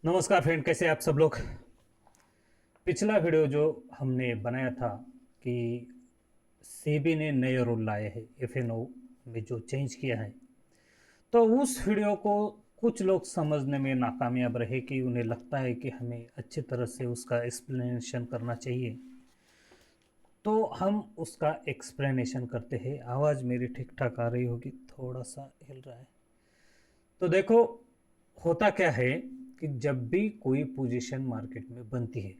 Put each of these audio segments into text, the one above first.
नमस्कार फ्रेंड, कैसे आप सब लोग। पिछला वीडियो जो हमने बनाया था कि सेबी ने नए रूल लाए हैं एफएनओ में जो चेंज किया है, तो उस वीडियो को कुछ लोग समझने में नाकामयाब रहे कि उन्हें लगता है कि हमें अच्छी तरह से उसका एक्सप्लेनेशन करना चाहिए। तो हम उसका एक्सप्लेनेशन करते हैं। आवाज़ मेरी ठीक ठाक आ रही होगी, थोड़ा सा हिल रहा है। तो देखो, होता क्या है कि जब भी कोई पोजीशन मार्केट में बनती है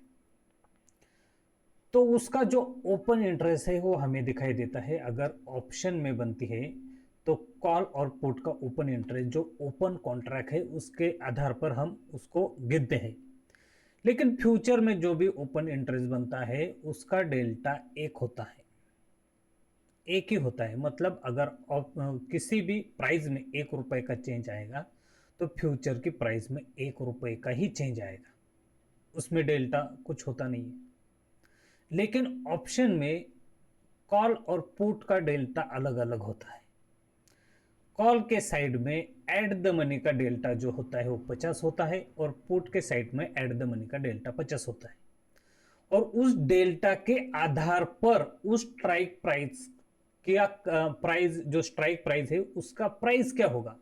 तो उसका जो ओपन इंटरेस्ट है वो हमें दिखाई देता है। अगर ऑप्शन में बनती है तो कॉल और पुट का ओपन इंटरेस्ट जो ओपन कॉन्ट्रैक्ट है उसके आधार पर हम उसको गिनते हैं। लेकिन फ्यूचर में जो भी ओपन इंटरेस्ट बनता है उसका डेल्टा एक होता है, एक ही होता है। मतलब अगर किसी भी प्राइस में 1 रुपए का चेंज आएगा तो फ्यूचर की प्राइस में 1 रुपए का ही चेंज आएगा, उसमें डेल्टा कुछ होता नहीं है। लेकिन ऑप्शन में कॉल और पुट का डेल्टा अलग अलग होता है। कॉल के साइड में एड द मनी का डेल्टा जो होता है वो 50 होता है और पुट के साइड में एड द मनी का डेल्टा 50 होता है। और उस डेल्टा के आधार पर उस स्ट्राइक प्राइस क्या प्राइस, जो स्ट्राइक प्राइस है उसका प्राइस क्या होगा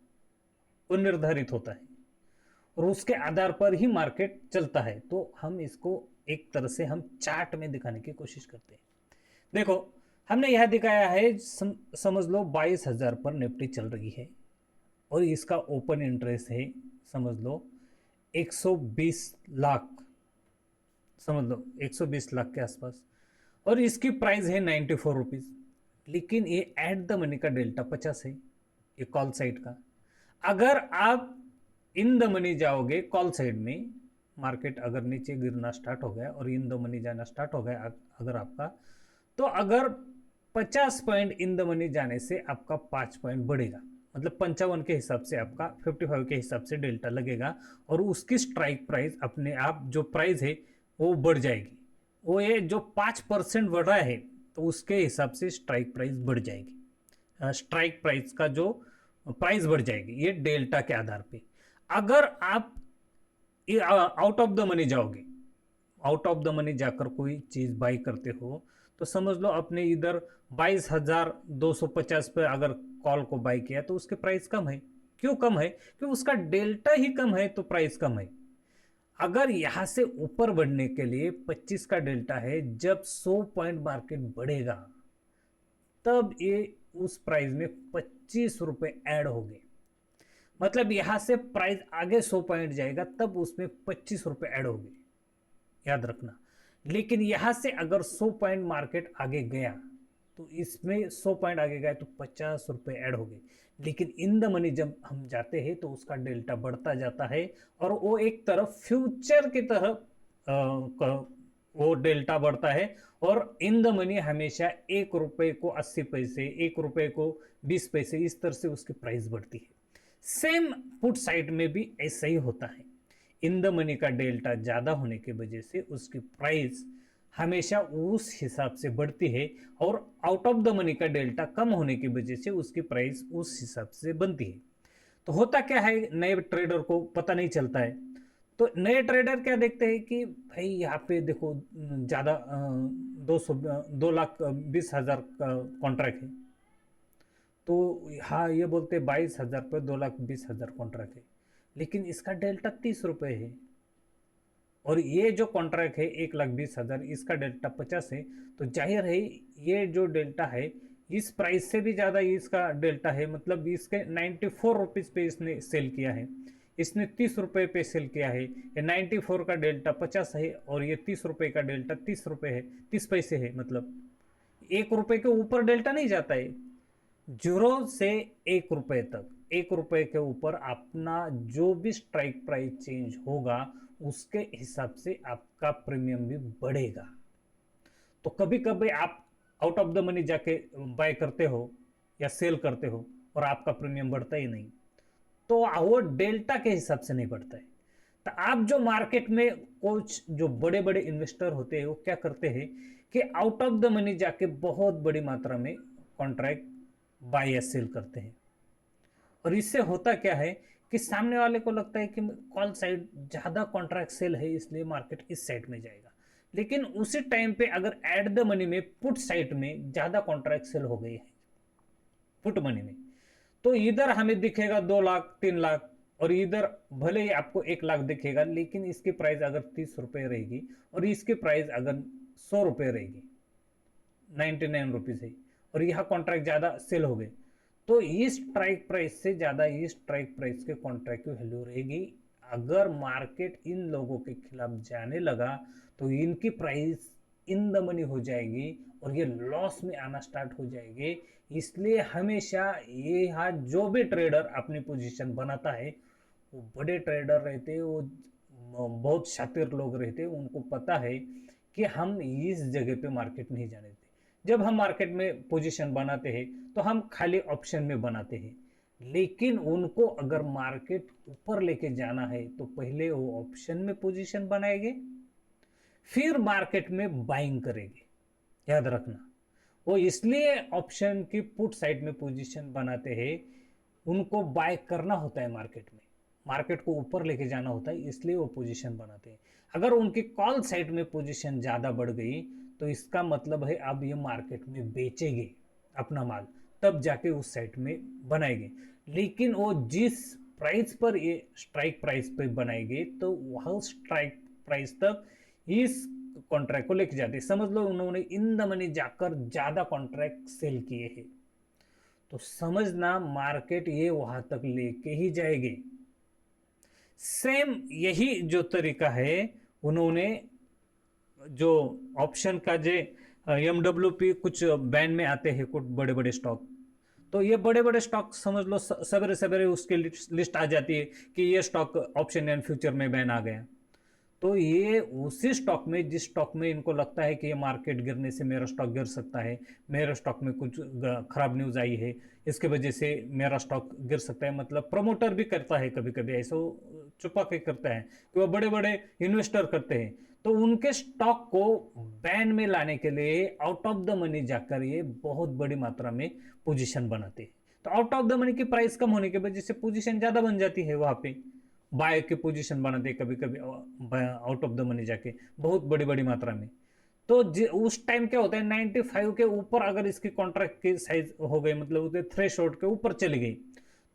वो निर्धारित होता है और उसके आधार पर ही मार्केट चलता है। तो हम इसको एक तरह से हम चार्ट में दिखाने की कोशिश करते हैं। देखो, हमने यह दिखाया है, समझ लो 22,000 पर निफ्टी चल रही है और इसका ओपन इंटरेस्ट है, समझ लो 120 लाख, समझ लो 120 लाख के आसपास, और इसकी प्राइस है 94 रुपीज़। लेकिन ये एट द मनी का डेल्टा 50 है, ये कॉल साइड का। अगर आप इन द मनी जाओगे कॉल साइड में, मार्केट अगर नीचे गिरना स्टार्ट हो गया और इन द मनी जाना स्टार्ट हो गया अगर आपका, तो अगर 50 पॉइंट इन द मनी जाने से आपका 5 पॉइंट बढ़ेगा, मतलब 55 के हिसाब से आपका 55 के हिसाब से डेल्टा लगेगा और उसकी स्ट्राइक प्राइस अपने आप जो प्राइस है वो बढ़ जाएगी। वो ये जो 5% बढ़ रहा है तो उसके हिसाब से स्ट्राइक प्राइस बढ़ जाएगी। स्ट्राइक प्राइस का जो प्राइस बढ़ जाएगी ये डेल्टा के आधार पे। अगर आप आउट ऑफ द मनी जाओगे, आउट ऑफ द मनी जाकर कोई चीज़ बाई करते हो, तो समझ लो अपने इधर 22,250 पे अगर कॉल को बाई किया तो उसके प्राइस कम है। क्यों कम है? क्योंकि उसका डेल्टा ही कम है तो प्राइस कम है। अगर यहां से ऊपर बढ़ने के लिए 25 का डेल्टा है, जब 100 पॉइंट मार्केट बढ़ेगा तब ये उस प्राइस में 25 रुपए ऐड होंगे। मतलब यहां से प्राइस आगे 100 पॉइंट जाएगा तब उसमें 25 रुपए ऐड होंगे, याद रखना। लेकिन यहां से अगर 100 पॉइंट मार्केट आगे गया तो इसमें 100 पॉइंट आगे गया तो 50 रुपए ऐड हो गए। लेकिन इन द मनी जब हम जाते हैं तो उसका डेल्टा बढ़ता जाता है और वो एक तरफ फ्यूचर की तरफ वो डेल्टा बढ़ता है। और इन द मनी हमेशा 1 रुपए को 80 पैसे, 1 रुपए को 20 पैसे, इस तरह से उसकी प्राइस बढ़ती है। सेम पुट साइड में भी ऐसा ही होता है। इन द मनी का डेल्टा ज़्यादा होने की वजह से उसकी प्राइस हमेशा उस हिसाब से बढ़ती है और आउट ऑफ द मनी का डेल्टा कम होने की वजह से उसकी प्राइस उस हिसाब से बनती है। तो होता क्या है, नए ट्रेडर को पता नहीं चलता है। तो नए ट्रेडर क्या देखते हैं कि भाई यहाँ पे देखो ज़्यादा 2,20,000 का कॉन्ट्रैक्ट है, तो हाँ ये बोलते 22,000 पर 2,20,000 कॉन्ट्रैक्ट है, लेकिन इसका डेल्टा 30 रुपये है और ये जो कॉन्ट्रैक्ट है 1,20,000 इसका डेल्टा 50 है। तो जाहिर है ये जो डेल्टा है इस प्राइस से भी ज़्यादा इसका डेल्टा है। मतलब इसके 94 रुपीज़ पे इसने सेल किया है, इसने 30 रुपये पे सेल किया है। ये 94 का डेल्टा 50 है और ये 30 रुपये का डेल्टा 30 रुपये है, 30 पैसे है। मतलब 1 रुपये के ऊपर डेल्टा नहीं जाता है। 0 से 1 रुपये तक, 1 रुपये के ऊपर अपना जो भी स्ट्राइक प्राइस चेंज होगा उसके हिसाब से आपका प्रीमियम भी बढ़ेगा। तो कभी कभी आप आउट ऑफ द मनी जाके बाय करते हो या सेल करते हो और आपका प्रीमियम बढ़ता ही नहीं, तो वो डेल्टा के हिसाब से नहीं बढ़ता है। तो आप जो मार्केट में कुछ जो बड़े बड़े इन्वेस्टर होते हैं वो क्या करते हैं कि आउट ऑफ द मनी जाके बहुत बड़ी मात्रा में कॉन्ट्रैक्ट बाय या सेल करते हैं। और इससे होता क्या है कि सामने वाले को लगता है कि कॉल साइड ज़्यादा कॉन्ट्रैक्ट सेल है इसलिए मार्केट इस साइड में जाएगा, लेकिन उसी टाइम पे अगर एट द मनी में पुट साइड में ज़्यादा कॉन्ट्रैक्ट सेल हो गई है पुट मनी में, तो इधर हमें दिखेगा 2 लाख 3 लाख, और इधर भले ही आपको 1 लाख दिखेगा, लेकिन इसकी प्राइस अगर 30 रुपये रहेगी और इसकी प्राइस अगर 100 रुपये रहेगी, 99 रुपीज है, और यह कॉन्ट्रैक्ट ज़्यादा सेल हो गए, तो इस स्ट्राइक प्राइस से ज़्यादा इस स्ट्राइक प्राइस के कॉन्ट्रैक्ट की वैल्यू रहेगी। अगर मार्केट इन लोगों के खिलाफ जाने लगा तो इनकी प्राइस इन द मनी हो जाएगी और ये लॉस में आना स्टार्ट हो जाएंगे। इसलिए हमेशा ये यहाँ जो भी ट्रेडर अपनी पोजीशन बनाता है वो बड़े ट्रेडर रहते हैं, वो बहुत शातिर लोग रहते हैं, उनको पता है कि हम इस जगह पे मार्केट नहीं जाने देते। जब हम मार्केट में पोजीशन बनाते हैं तो हम खाली ऑप्शन में बनाते हैं, लेकिन उनको अगर मार्केट ऊपर लेके जाना है तो पहले वो ऑप्शन में पोजीशन बनाएंगे, फिर मार्केट में बाइंग करेंगे। याद रखना, वो इसलिए ऑप्शन की पुट साइड में पोजीशन बनाते हैं, उनको बाय करना होता है मार्केट में, मार्केट को ऊपर लेके जाना होता है, इसलिए वो पोजीशन बनाते हैं। अगर उनकी कॉल साइड में पोजीशन ज़्यादा बढ़ गई तो इसका मतलब है अब ये मार्केट में बेचेंगे अपना माल, तब जाके उस साइड में बनाएंगे। लेकिन वो जिस प्राइस पर ये स्ट्राइक प्राइस पे बनाएंगे तो वह स्ट्राइक प्राइस तक इस कॉन्ट्रैक्ट को लेके जाते हैं। समझ लो उन्होंने इन द मनी जाकर ज़्यादा कॉन्ट्रैक्ट सेल किए हैं, तो समझना मार्केट ये वहां तक लेके ही जाएगी। सेम यही जो तरीका है, उन्होंने जो ऑप्शन का जो MWP कुछ बैंड में आते हैं कुछ बड़े बड़े स्टॉक, तो ये बड़े बड़े स्टॉक समझ लो सवेरे सवेरे उसकी लिस्ट आ जाती है कि ये स्टॉक ऑप्शन एंड फ्यूचर में बैन आ गया। तो ये उसी स्टॉक में जिस स्टॉक में इनको लगता है कि ये मार्केट गिरने से मेरा स्टॉक गिर सकता है, मेरा स्टॉक में कुछ खराब न्यूज़ आई है, इसके वजह से मेरा स्टॉक गिर सकता है, मतलब प्रमोटर भी करता है कभी कभी ऐसा, छुपा के करता है कि वो बड़े बड़े इन्वेस्टर करते हैं, तो उनके स्टॉक को बैन में लाने के लिए आउट ऑफ द मनी जाकर ये बहुत बड़ी मात्रा में पोजीशन बनाते हैं। तो आउट ऑफ द मनी की प्राइस कम होने की वजह से पोजीशन ज़्यादा बन जाती है, वहाँ पे बाय की पोजीशन बनाते कभी कभी आउट ऑफ द मनी जाके बहुत बड़ी बड़ी मात्रा में। तो उस टाइम क्या होता है 95 के ऊपर अगर इसकी कॉन्ट्रैक्ट की साइज हो गई, मतलब उसके थ्रेशोल्ड के ऊपर चली गई,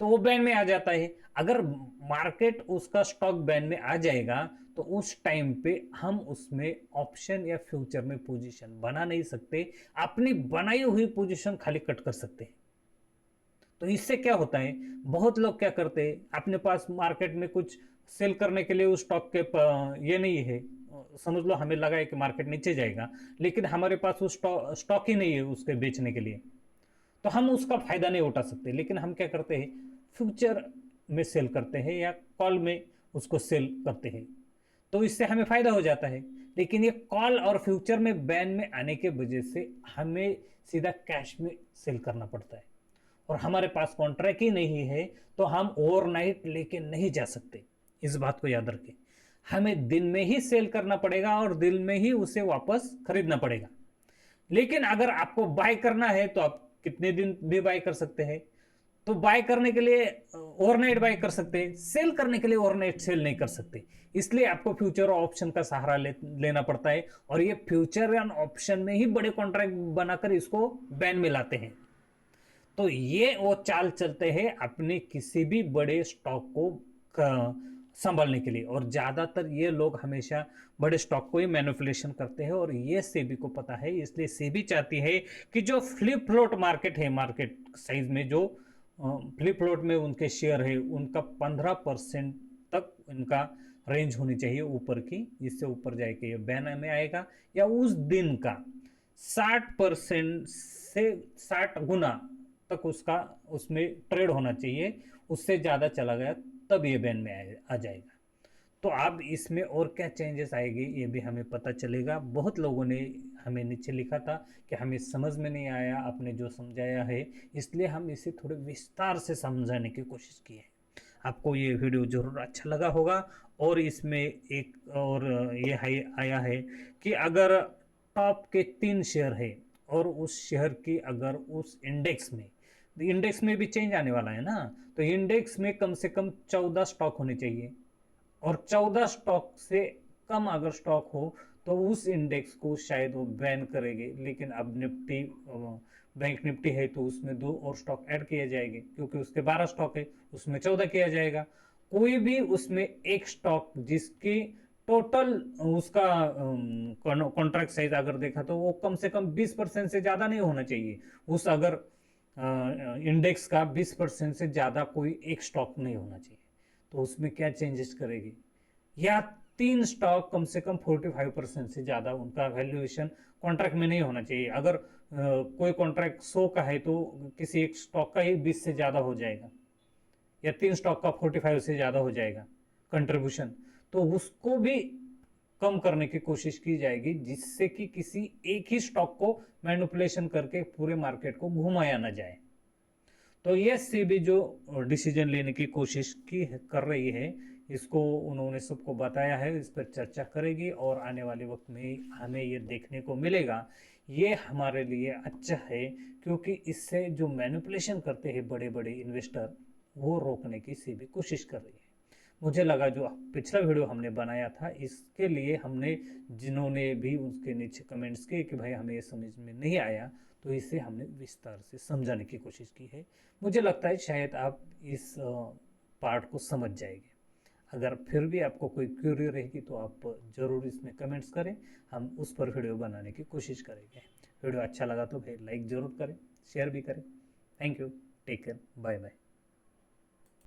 तो वो बैन में आ जाता है। अगर मार्केट उसका स्टॉक बैन में आ जाएगा तो उस टाइम पे हम उसमें ऑप्शन या फ्यूचर में पोजीशन बना नहीं सकते, अपनी बनाई हुई पोजीशन खाली कट कर सकते हैं। तो इससे क्या होता है, बहुत लोग क्या करते हैं, अपने पास मार्केट में कुछ सेल करने के लिए उस स्टॉक के ये नहीं है, समझ लो हमें लगा है कि मार्केट नीचे जाएगा, लेकिन हमारे पास उस स्टॉक ही नहीं है उसके बेचने के लिए, तो हम उसका फायदा नहीं उठा सकते। लेकिन हम क्या करते हैं, फ्यूचर में सेल करते हैं या कॉल में उसको सेल करते हैं, तो इससे हमें फायदा हो जाता है। लेकिन ये कॉल और फ्यूचर में बैन में आने के वजह से हमें सीधा कैश में सेल करना पड़ता है, और हमारे पास कॉन्ट्रैक्ट ही नहीं है तो हम ओवरनाइट लेके नहीं जा सकते। इस बात को याद रखें, हमें दिन में ही सेल करना पड़ेगा और दिन में ही उसे वापस खरीदना पड़ेगा। लेकिन अगर आपको बाय करना है तो आप कितने दिन भी बाय कर सकते हैं, तो बाय करने के लिए ओवरनाइट बाय कर सकते हैं, सेल करने के लिए ओवरनाइट सेल नहीं कर सकते, इसलिए आपको फ्यूचर और ऑप्शन का सहारा लेना पड़ता है, और ये फ्यूचर एंड ऑप्शन में ही बड़े कॉन्ट्रैक्ट बनाकर इसको बैन में लाते हैं। तो ये वो चाल चलते हैं अपने किसी भी बड़े स्टॉक को संभालने के लिए, और ज़्यादातर ये लोग हमेशा बड़े स्टॉक को ही मैनिपुलेशन करते हैं, और ये सेबी को पता है, इसलिए सेबी चाहती है कि जो फ्लिप फ्लोट मार्केट है, मार्केट साइज में जो फ्लिप फ्लोट में उनके शेयर है उनका 15% तक उनका रेंज होनी चाहिए ऊपर की, जिससे ऊपर जाके ये बैन में आएगा, या उस दिन का 60% से 60 गुना तक उसका उसमें ट्रेड होना चाहिए, उससे ज़्यादा चला गया तब ये बैन में आ जाएगा। तो अब इसमें और क्या चेंजेस आएंगे ये भी हमें पता चलेगा। बहुत लोगों ने हमें नीचे लिखा था कि हमें समझ में नहीं आया आपने जो समझाया है, इसलिए हम इसे थोड़े विस्तार से समझाने की कोशिश की है। आपको ये वीडियो ज़रूर अच्छा लगा होगा। और इसमें एक और ये आया है कि अगर टॉप के 3 शेयर है और उस शेयर की अगर उस इंडेक्स में इंडेक्स में भी चेंज आने वाला है ना, तो इंडेक्स में कम से कम 14 स्टॉक होने चाहिए, और 14 स्टॉक से कम अगर स्टॉक हो तो उस इंडेक्स को शायद वो बैन करेंगे। लेकिन अब निफ्टी बैंक निफ्टी है तो उसमें 2 और स्टॉक ऐड किए जाएंगे, क्योंकि उसके 12 स्टॉक है, उसमें 14 किया जाएगा। कोई भी उसमें एक स्टॉक जिसकी टोटल उसका कॉन्ट्रैक्ट साइज अगर देखा तो वो कम से कम 20% से ज़्यादा नहीं होना चाहिए। उस अगर इंडेक्स का 20% से ज़्यादा कोई एक स्टॉक नहीं होना चाहिए। तो उसमें क्या चेंजेस करेगी, या 3 स्टॉक कम से कम 45% से ज़्यादा उनका वैल्यूएशन कॉन्ट्रैक्ट में नहीं होना चाहिए। अगर कोई कॉन्ट्रैक्ट 100 का है तो किसी एक स्टॉक का ही 20 से ज़्यादा हो जाएगा, या 3 स्टॉक का 45 से ज़्यादा हो जाएगा कंट्रीब्यूशन, तो उसको भी कम करने की कोशिश की जाएगी, जिससे कि किसी एक ही स्टॉक को मैनिपुलेशन करके पूरे मार्केट को घुमाया ना जाए। तो ये सेबी जो डिसीजन लेने की कोशिश कर रही है, इसको उन्होंने सबको बताया है, इस पर चर्चा करेगी, और आने वाले वक्त में हमें ये देखने को मिलेगा। ये हमारे लिए अच्छा है, क्योंकि इससे जो मैनिपुलेशन करते हैं बड़े बड़े इन्वेस्टर, वो रोकने की सेबी कोशिश कर रही है। मुझे लगा जो पिछला वीडियो हमने बनाया था, इसके लिए हमने जिन्होंने भी उसके नीचे कमेंट्स किए कि भाई हमें ये समझ में नहीं आया, तो इसे हमने विस्तार से समझाने की कोशिश की है। मुझे लगता है शायद आप इस पार्ट को समझ जाएंगे। अगर फिर भी आपको कोई क्यूरी रहेगी तो आप ज़रूर इसमें कमेंट्स करें, हम उस पर वीडियो बनाने की कोशिश करेंगे। वीडियो अच्छा लगा तो भाई लाइक ज़रूर करें, शेयर भी करें। Thank you, take care, bye bye.